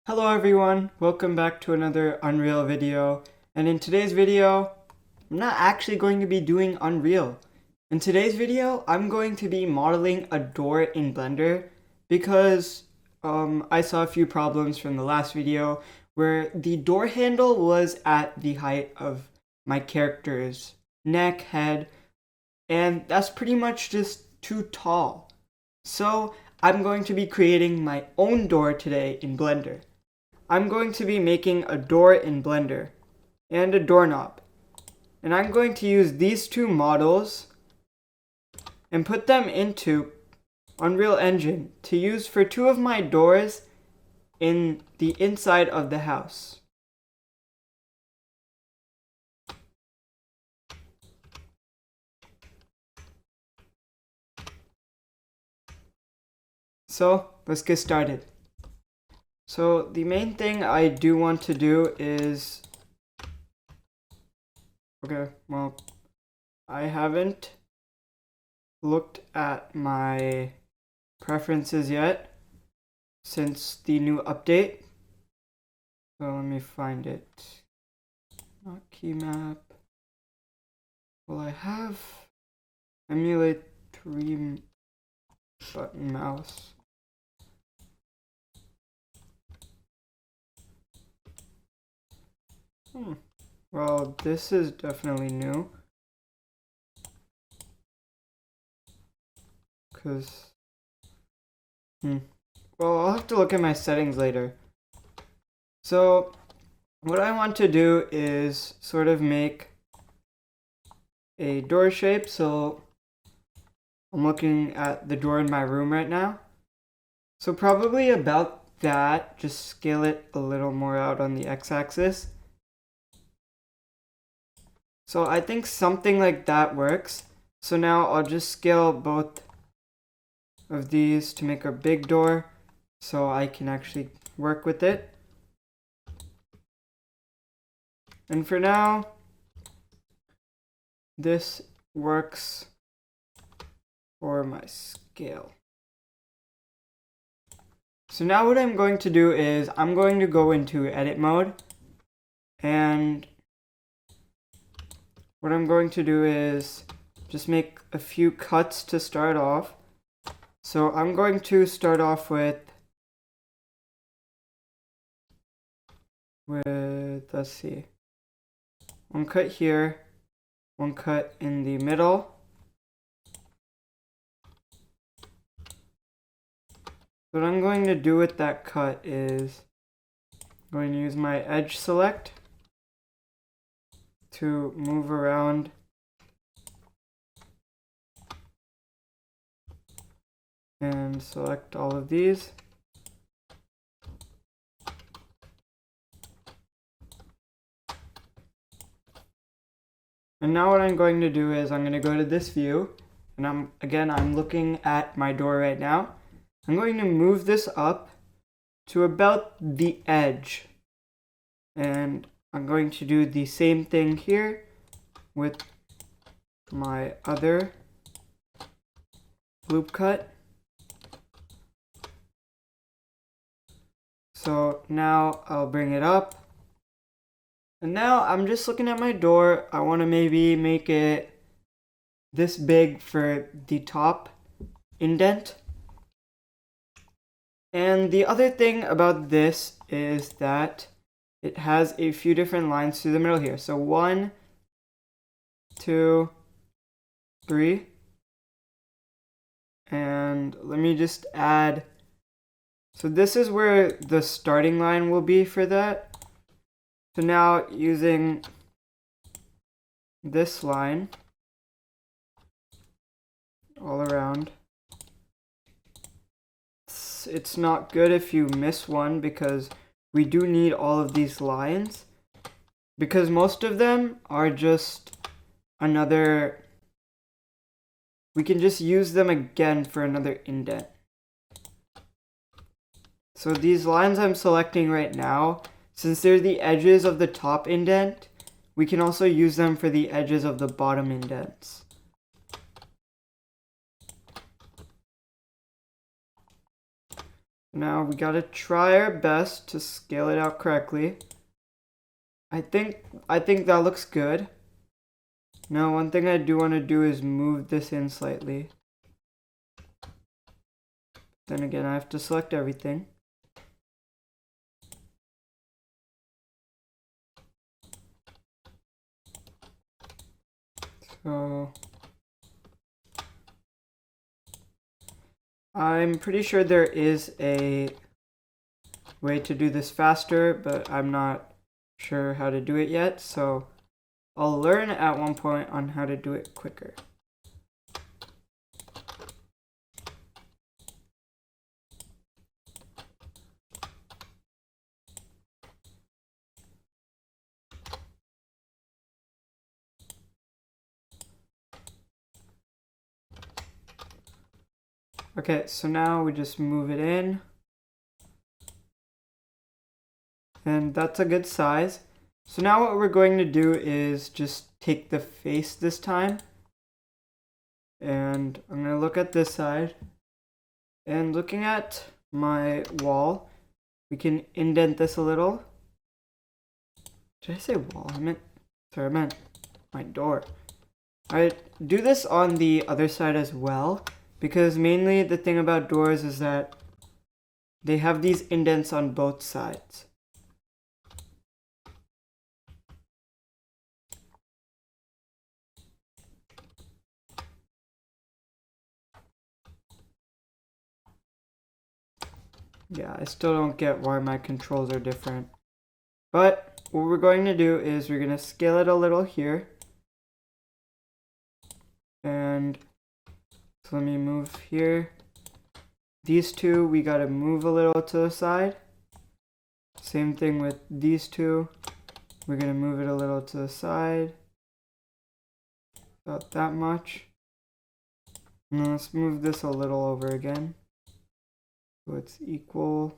Hello everyone, welcome back to another Unreal video. And in today's video, I'm not actually going to be doing Unreal. In today's video, I'm going to be modeling a door in Blender because I saw a few problems from the last video where the door handle was at the height of my character's neck, head, and that's pretty much just too tall. So I'm going to be creating my own door today in Blender. I'm going to be making a door in Blender and a doorknob. And I'm going to use these two models and put them into Unreal Engine to use for two of my doors in the inside of the house. So let's get started. So the main thing I do want to do is, I haven't looked at my preferences yet since the new update. So let me find it. Not key map. Well, I have emulate 3 button mouse. Well, this is definitely new. Well, I'll have to look at my settings later. So, what I want to do is sort of make a door shape. So, I'm looking at the door in my room right now. So probably about that, just scale it a little more out on the x-axis. So I think something like that works. So now I'll just scale both of these to make a big door so I can actually work with it. And for now, this works for my scale. So now what I'm going to do is I'm going to go into edit mode, and what I'm going to do is just make a few cuts to start off. So I'm going to start off with let's see, one cut here, one cut in the middle. What I'm going to do with that cut is I'm going to use my edge select to move around and select all of these. And now what I'm going to do is I'm going to go to this view, and I'm looking at my door right now. I'm going to move this up to about the edge, and I'm going to do the same thing here with my other loop cut. So now I'll bring it up. And now I'm just looking at my door. I want to maybe make it this big for the top indent. And the other thing about this is that it has a few different lines through the middle here. So 1, 2, 3. And let me just add. So this is where the starting line will be for that. So now using this line all around, it's not good if you miss one because we do need all of these lines, because most of them are just we can just use them again for another indent. So these lines I'm selecting right now, since they're the edges of the top indent, we can also use them for the edges of the bottom indents. Now we gotta try our best to scale it out correctly. I think that looks good. Now one thing I do want to do is move this in slightly. Then again, I have to select everything. So I'm pretty sure there is a way to do this faster, but I'm not sure how to do it yet, so I'll learn at one point on how to do it quicker. Okay, so now we just move it in. And that's a good size. So now what we're going to do is just take the face this time. And I'm going to look at this side. And looking at my wall, we can indent this a little. Did I say wall? I meant my door. I do this on the other side as well, because mainly the thing about doors is that they have these indents on both sides. Yeah, I still don't get why my controls are different. But what we're going to do is we're going to scale it a little here. And so let me move here. These two, we got to move a little to the side. Same thing with these two. We're going to move it a little to the side. About that much. And then let's move this a little over again. So it's equal.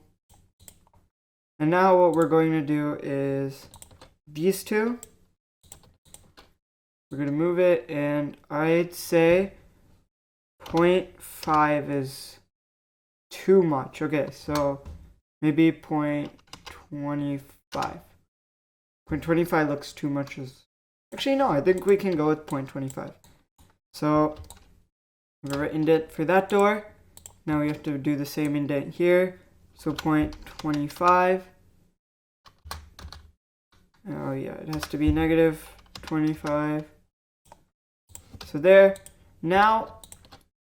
And now what we're going to do is these two. We're going to move it, and I'd say 0.5 is too much. Okay, so maybe 0.25. 0.25 looks too much. Actually, no, I think we can go with 0.25. So we're indent for that door. Now we have to do the same indent here. So 0.25. Oh yeah, it has to be negative 25. So there. Now,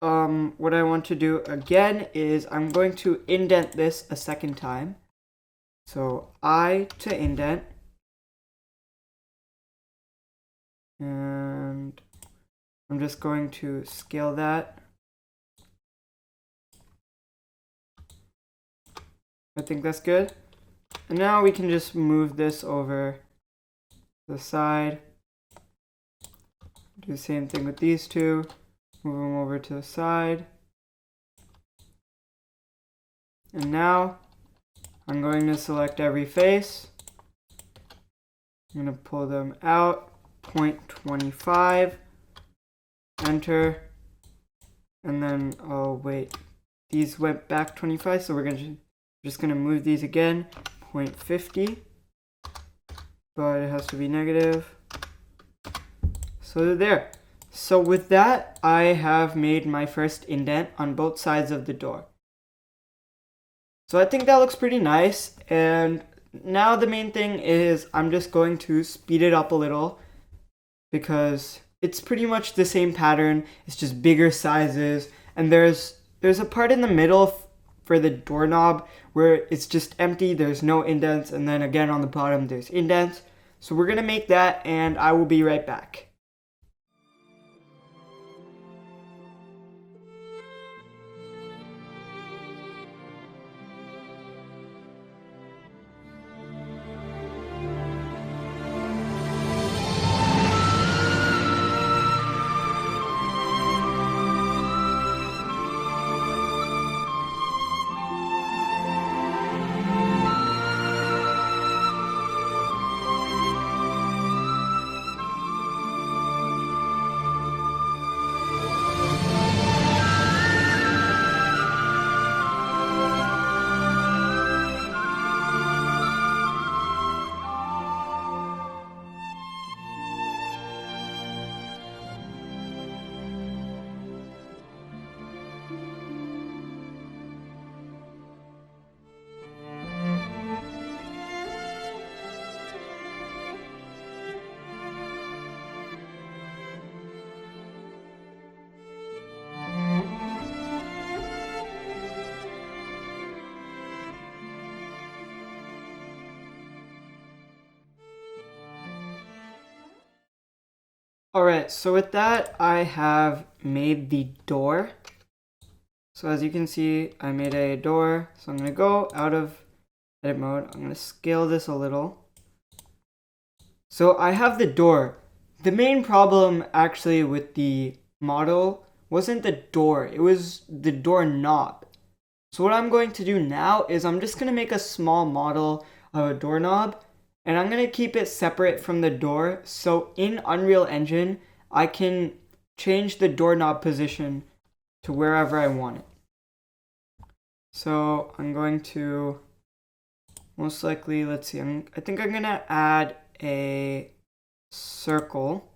what I want to do again is I'm going to indent this a second time. So I to indent. And I'm just going to scale that. I think that's good. And now we can just move this over to the side. Do the same thing with these two. Move them over to the side. And now I'm going to select every face. I'm going to pull them out. 0.25. Enter. And then, oh wait, these went back 25, so we're just going to move these again. 0.50. But it has to be negative. So they're there. So with that, I have made my first indent on both sides of the door. So I think that looks pretty nice. And now the main thing is I'm just going to speed it up a little because it's pretty much the same pattern. It's just bigger sizes. And there's a part in the middle for the doorknob where it's just empty. There's no indents. And then again on the bottom, there's indents. So we're going to make that, and I will be right back. Alright, so with that, I have made the door. So as you can see, I made a door. So I'm going to go out of edit mode. I'm going to scale this a little. So I have the door. The main problem actually with the model wasn't the door. It was the doorknob. So what I'm going to do now is I'm just going to make a small model of a doorknob. And I'm going to keep it separate from the door. So in Unreal Engine, I can change the doorknob position to wherever I want it. So I'm going to most likely, let's see, I think I'm going to add a circle.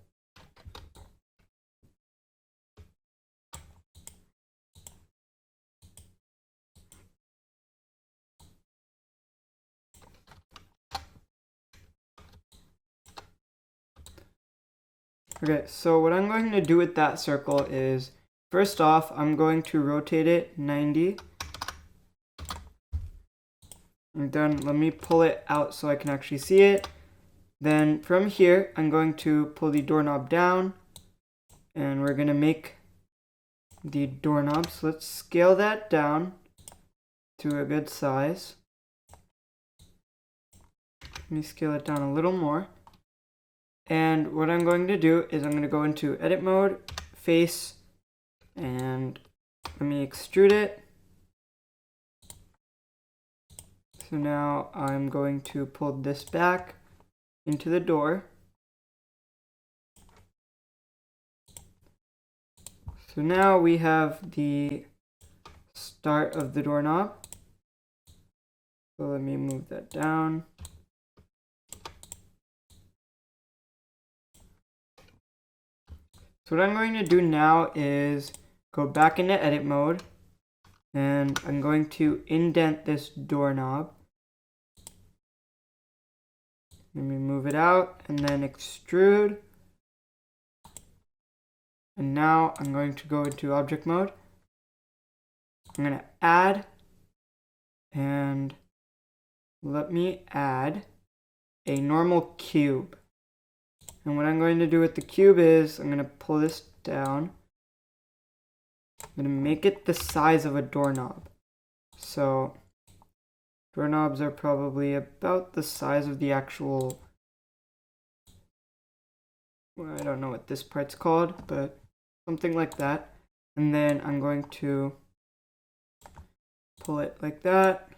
Okay, so what I'm going to do with that circle is, first off, I'm going to rotate it 90. And then let me pull it out so I can actually see it. Then from here, I'm going to pull the doorknob down. And we're going to make the doorknob. So let's scale that down to a good size. Let me scale it down a little more. And what I'm going to do is I'm going to go into edit mode, face, and let me extrude it. So now I'm going to pull this back into the door. So now we have the start of the doorknob. So let me move that down. So what I'm going to do now is go back into edit mode, and I'm going to indent this doorknob. Let me move it out and then extrude. And now I'm going to go into object mode. I'm going to add, and let me add a normal cube. And what I'm going to do with the cube is I'm going to pull this down. I'm going to make it the size of a doorknob. So doorknobs are probably about the size of the actual, well, I don't know what this part's called, but something like that. And then I'm going to pull it like that,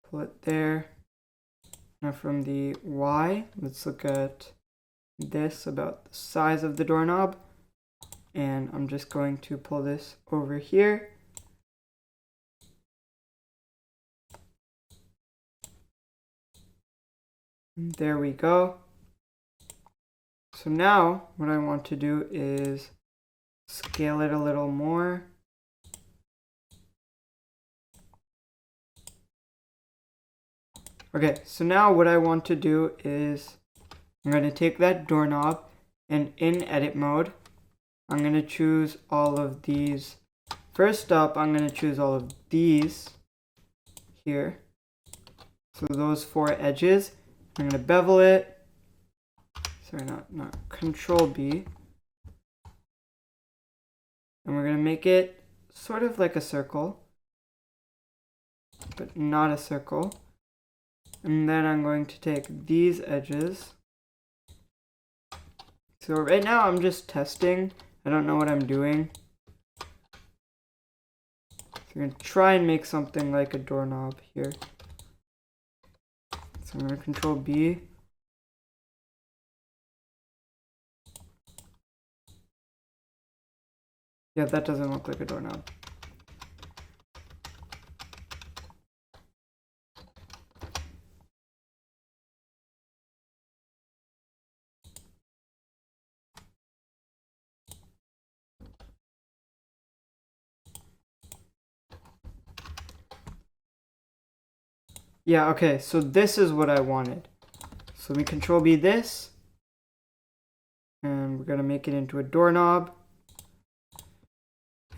pull it there. Now from the Y, let's look at this about the size of the doorknob. And I'm just going to pull this over here. And there we go. So now what I want to do is scale it a little more. Okay, so now what I want to do is I'm going to take that doorknob, and in edit mode, I'm going to choose all of these. First up, I'm going to choose all of these here. So those 4 edges, I'm going to bevel it. Sorry, not Control B. And we're going to make it sort of like a circle, but not a circle. And then I'm going to take these edges. So right now I'm just testing. I don't know what I'm doing. So I'm going to try and make something like a doorknob here. So I'm going to Control B. Yeah, that doesn't look like a doorknob. Yeah, okay, so this is what I wanted. So we Control B this, and we're gonna make it into a doorknob.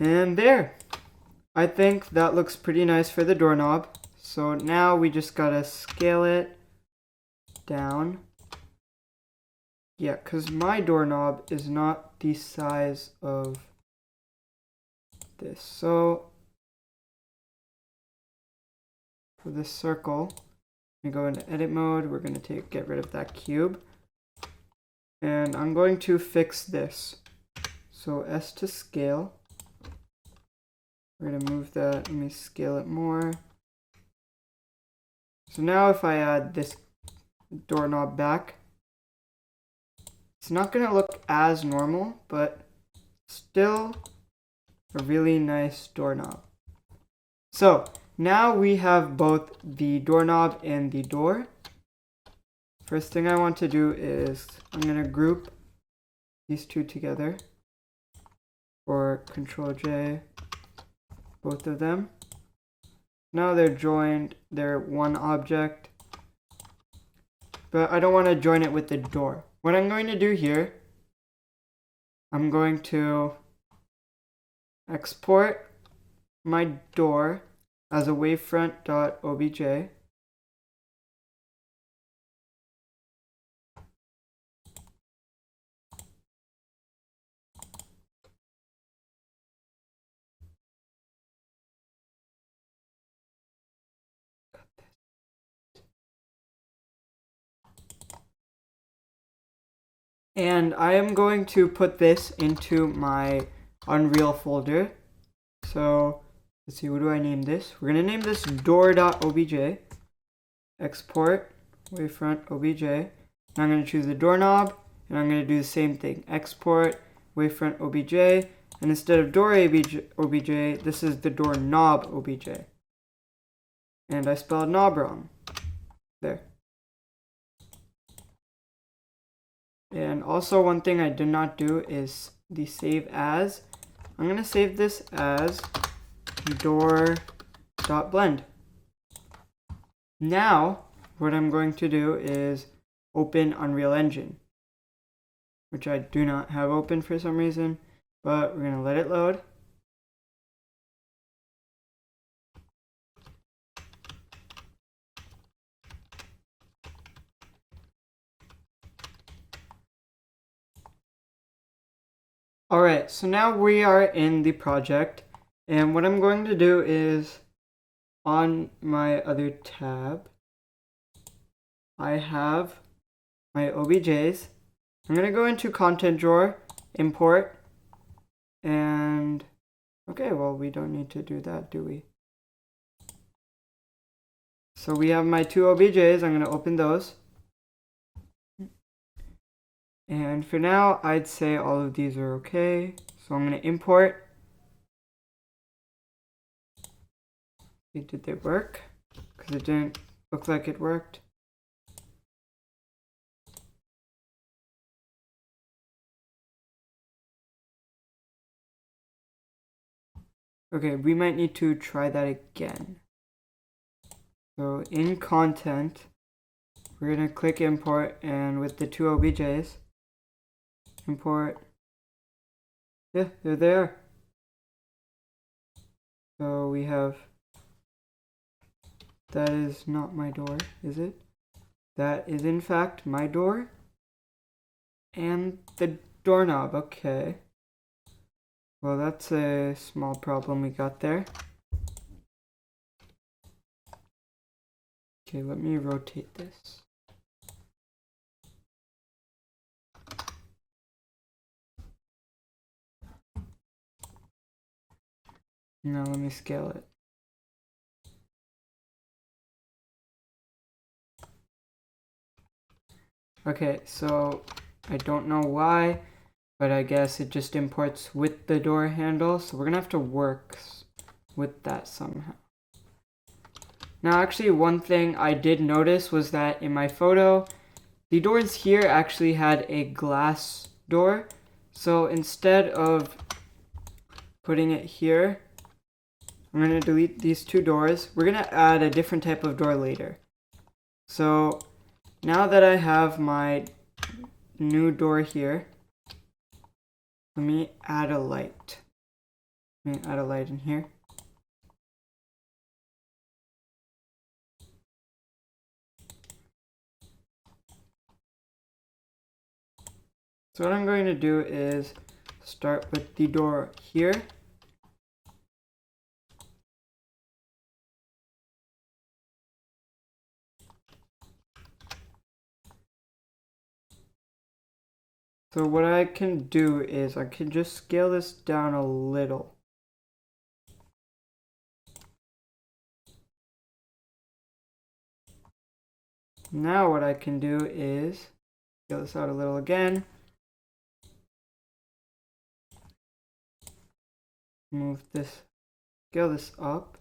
And there. I think that looks pretty nice for the doorknob. So now we just gotta scale it down yeah, because my doorknob is not the size of this. So for this circle, we go into edit mode. We're going to get rid of that cube. And I'm going to fix this. So S to scale. We're going to move that. Let me scale it more. So now if I add this doorknob back, it's not going to look as normal, but still a really nice doorknob. So now we have both the doorknob and the door. First thing I want to do is I'm going to group these two together, or Control J, both of them. Now they're joined, they're one object, but I don't want to join it with the door. What I'm going to do here, I'm going to export my door as a wavefront.obj. And I am going to put this into my Unreal folder. So let's see, what do I name this? We're going to name this door.obj. Export wavefront obj. And I'm going to choose the doorknob, and I'm going to do the same thing. Export wavefront obj. And instead of door obj, this is the doorknob obj. And I spelled knob wrong. There. And also one thing I did not do is the save as. I'm going to save this as door.blend. Now, what I'm going to do is open Unreal Engine, which I do not have open for some reason, but we're going to let it load. Alright, so now we are in the project, and what I'm going to do is, on my other tab, I have my OBJs. I'm going to go into content drawer, import, and okay, well, we don't need to do that, do we? So we have my two OBJs. I'm going to open those. And for now, I'd say all of these are okay. So I'm going to import. Did they work? Because it didn't look like it worked. Okay, we might need to try that again. So in content, we're going to click import, and with the two OBJs, import. Yeah, they're there. So we have, that is not my door, is it? That is in fact my door. And the doorknob, okay. Well, that's a small problem we got there. Okay, let me rotate this. Now let me scale it. Okay, so I don't know why, but I guess it just imports with the door handle, so we're gonna have to work with that somehow. Now actually, one thing I did notice was that in my photo, the doors here actually had a glass door. So instead of putting it here, I'm going to delete these two doors. We're going to add a different type of door later. So now that I have my new door here, let me add a light. Let me add a light in here. So what I'm going to do is start with the door here. So what I can do is I can just scale this down a little. Now what I can do is scale this out a little again. Move this, scale this up.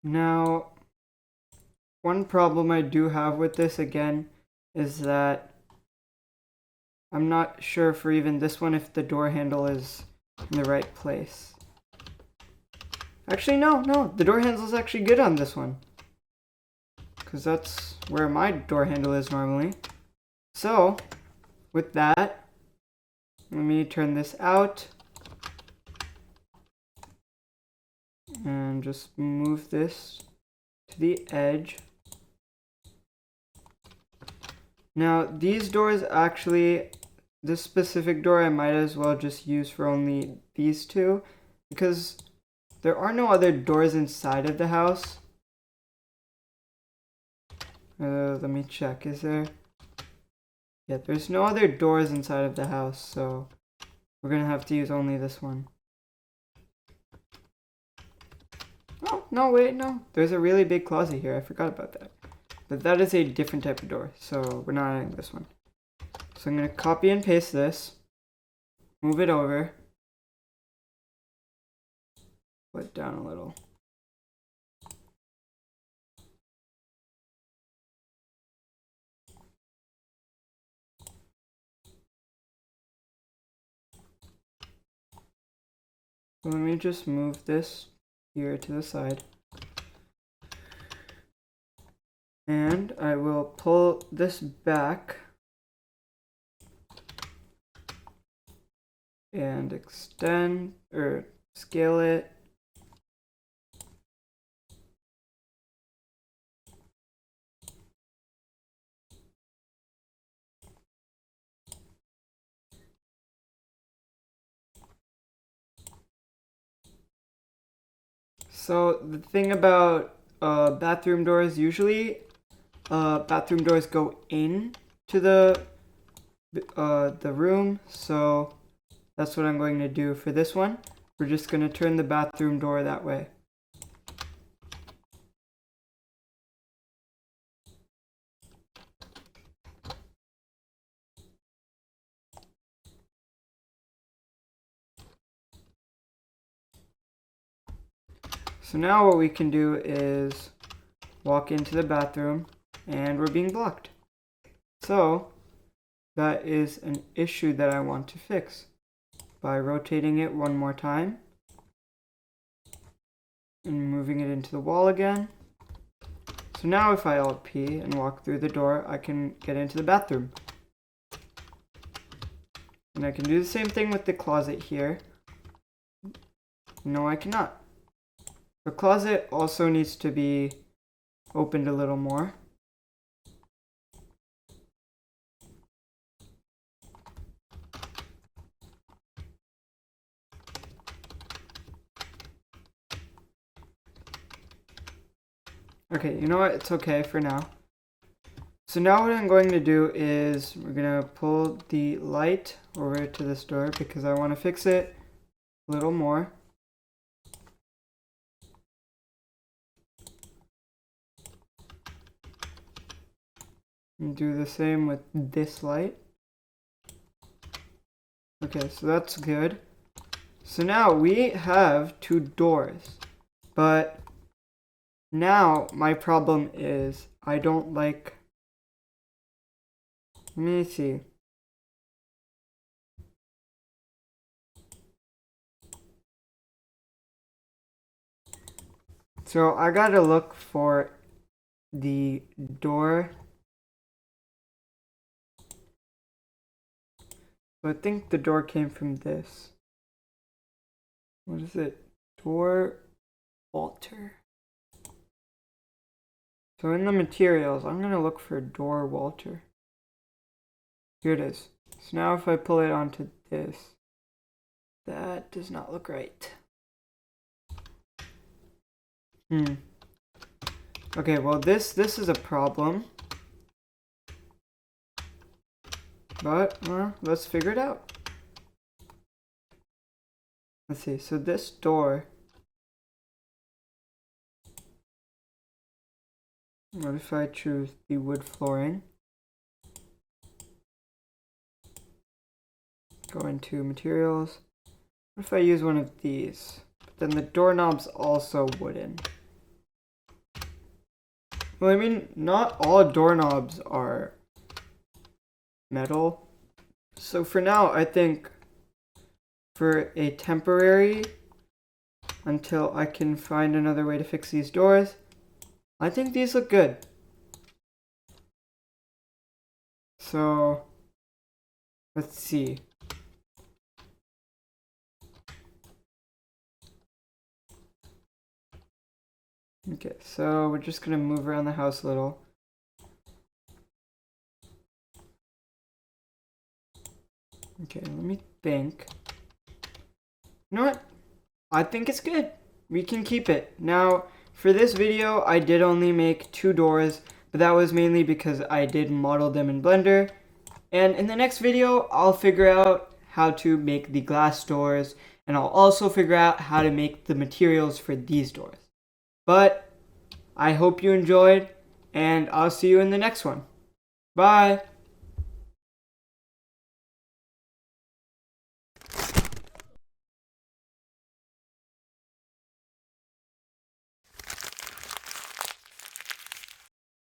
Now, one problem I do have with this again is that I'm not sure for even this one if the door handle is in the right place. Actually, no, the door handle is actually good on this one, because that's where my door handle is normally. So, with that, let me turn this out and just move this to the edge. Now, these doors actually, this specific door I might as well just use for only these two, because there are no other doors inside of the house. Let me check, is there? Yeah, there's no other doors inside of the house, so we're gonna have to use only this one. Oh, no, wait, no. There's a really big closet here. I forgot about that. But that is a different type of door, so we're not adding this one. So I'm gonna copy and paste this, move it over, put it down a little. So let me just move this here to the side. And I will pull this back and extend or scale it. So the thing about bathroom doors, usually bathroom doors go in to the room, so that's what I'm going to do for this one. We're just going to turn the bathroom door that way. So now what we can do is walk into the bathroom and we're being blocked. So that is an issue that I want to fix by rotating it one more time and moving it into the wall again. So now if I Alt P and walk through the door, I can get into the bathroom. And I can do the same thing with the closet here. No, I cannot. The closet also needs to be opened a little more. Okay, you know what? It's okay for now. So now what I'm going to do is we're going to pull the light over to this door because I want to fix it a little more. And do the same with this light. Okay, so that's good. So now we have two doors, but now my problem is I don't like, let me see. So I gotta look for the door. So I think the door came from this. What is it? Door Walter. So in the materials, I'm gonna look for Door Walter. Here it is. So now if I pull it onto this, that does not look right. Okay, well this is a problem. But, let's figure it out. Let's see, so this door, what if I choose the wood flooring? Go into materials. What if I use one of these? But then the doorknob's also wooden. Well, I mean, not all doorknobs are metal. So for now, I think for a temporary, until I can find another way to fix these doors, I think these look good. So, let's see. Okay, so we're just gonna move around the house a little. Okay, let me think. You know what? I think it's good. We can keep it. Now, for this video, I did only make 2 doors, but that was mainly because I did model them in Blender. And in the next video, I'll figure out how to make the glass doors, and I'll also figure out how to make the materials for these doors. But I hope you enjoyed, and I'll see you in the next one. Bye!